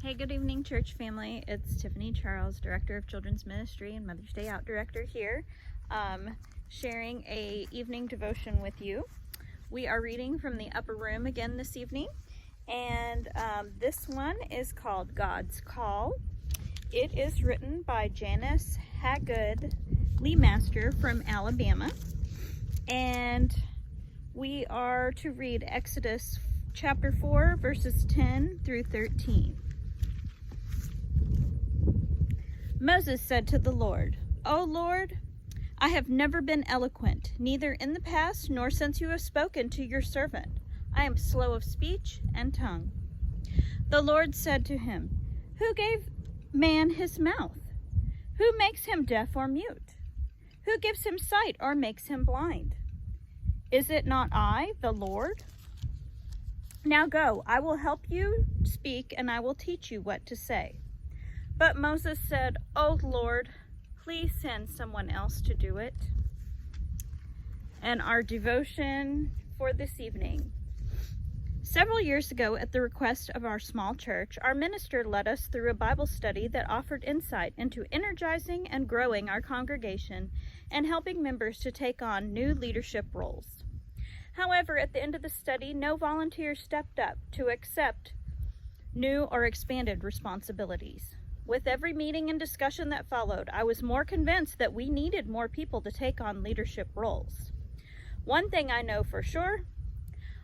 Hey, good evening, church family. It's Tiffany Charles, Director of Children's Ministry and Mother's Day Out Director here, sharing a evening devotion with you. We are reading from the upper room again this evening, and this one is called God's Call. It is written by Janice Hagood Lee Master from Alabama, and we are to read Exodus chapter 4, verses 10 through 13. Moses said to the Lord, "O Lord, I have never been eloquent, neither in the past nor since you have spoken to your servant. I am slow of speech and tongue." The Lord said to him, "Who gave man his mouth? Who makes him deaf or mute? Who gives him sight or makes him blind? Is it not I, the Lord? Now go, I will help you speak, and I will teach you what to say." But Moses said, "O Lord, please send someone else to do it." And our devotion for this evening. Several years ago, at the request of our small church, our minister led us through a Bible study that offered insight into energizing and growing our congregation and helping members to take on new leadership roles. However, at the end of the study, no volunteers stepped up to accept new or expanded responsibilities. With every meeting and discussion that followed, I was more convinced that we needed more people to take on leadership roles. One thing I know for sure,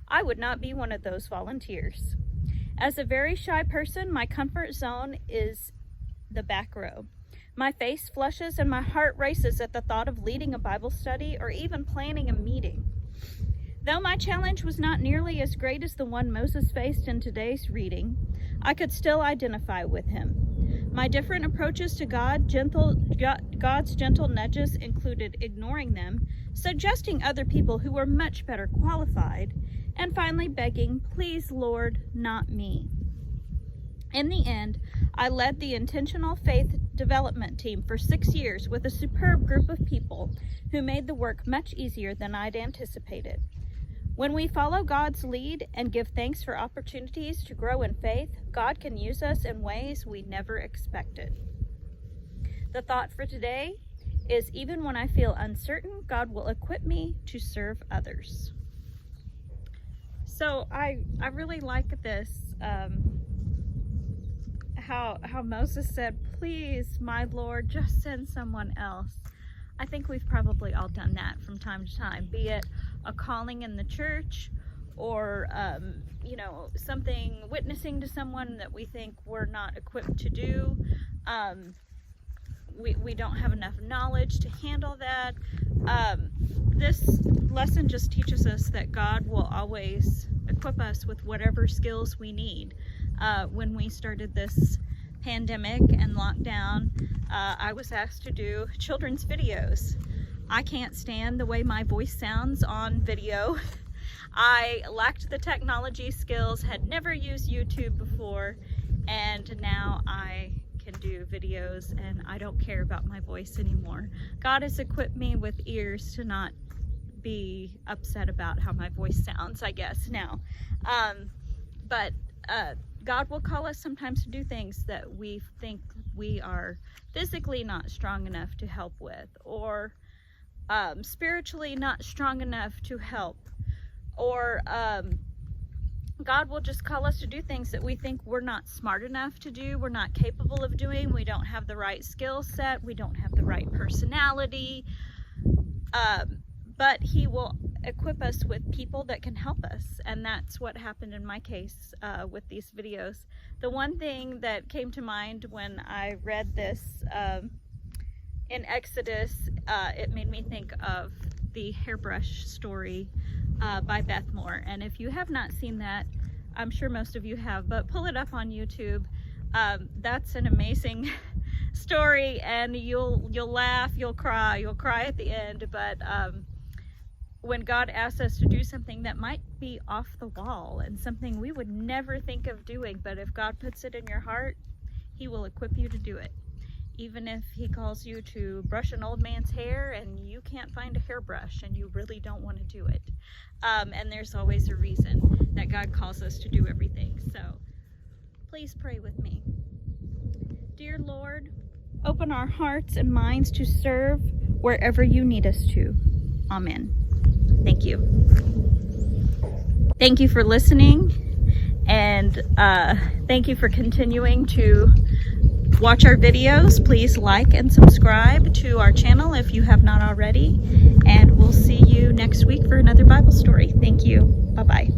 I would not be one of those volunteers. As a very shy person, my comfort zone is the back row. My face flushes and my heart races at the thought of leading a Bible study or even planning a meeting. Though my challenge was not nearly as great as the one Moses faced in today's reading, I could still identify with him. My different approaches to God's gentle nudges included ignoring them, suggesting other people who were much better qualified, and finally begging, "Please, Lord, not me." In the end, I led the Intentional Faith Development Team for 6 years with a superb group of people who made the work much easier than I'd anticipated. When we follow God's lead and give thanks for opportunities to grow in faith, God can use us in ways we never expected. The thought for today is, even when I feel uncertain, God will equip me to serve others. So I really like this, how Moses said, "Please, my Lord, just send someone else." I think we've probably all done that from time to time, be it a calling in the church or, something, witnessing to someone that we think we're not equipped to do. We don't have enough knowledge to handle that. This lesson just teaches us that God will always equip us with whatever skills we need. When we started this pandemic and lockdown, I was asked to do children's videos. I can't stand the way my voice sounds on video. I lacked the technology skills, had never used YouTube before, and now I can do videos and I don't care about my voice anymore. God has equipped me with ears to not be upset about how my voice sounds, I guess, now. But God will call us sometimes to do things that we think we are physically not strong enough to help with, or spiritually not strong enough to help, or God will just call us to do things that we think we're not smart enough to do, we're not capable of doing, we don't have the right skill set, we don't have the right personality, but He will equip us with people that can help us. And that's what happened in my case with these videos. The one thing that came to mind when I read this in Exodus, it made me think of the hairbrush story by Beth Moore. And if you have not seen that, I'm sure most of you have, but pull it up on YouTube. That's an amazing story, and you'll laugh, you'll cry at the end. But when God asks us to do something that might be off the wall and something we would never think of doing, but if God puts it in your heart, He will equip you to do it. Even if He calls you to brush an old man's hair and you can't find a hairbrush and you really don't want to do it. And there's always a reason that God calls us to do everything. So Please pray with me. Dear Lord, open our hearts and minds to serve wherever you need us to. Amen. Thank you. Thank you for listening, and thank you for continuing to watch our videos. Please like and subscribe to our channel if you have not already, and we'll see you next week for another Bible story. Thank you. Bye-bye.